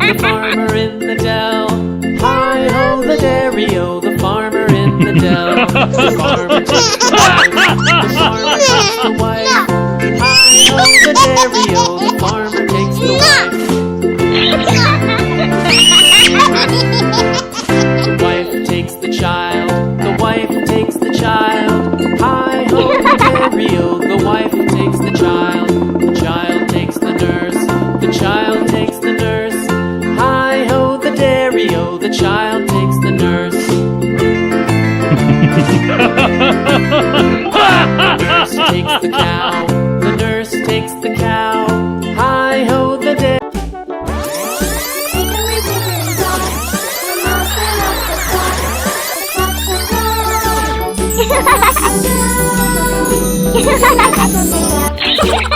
the farmer in the dell. Hi-ho, the dairy-o, the farmer in the dell. The farmer takes the wife, the farmer takes the wife. Hi-ho, the dairy-o, the farmer takes the wife. The wife takes the child, the wife takes the child. Hi-ho, the dairy-o, the wife takes the child. The child takes the nurse, the child takes the nurse. Hi-ho, the dairy-o, the child takes the nurse. The nurse takes the cow, the nurse takes the cow. Hi-ho, the dairy. Ha ha ha ha!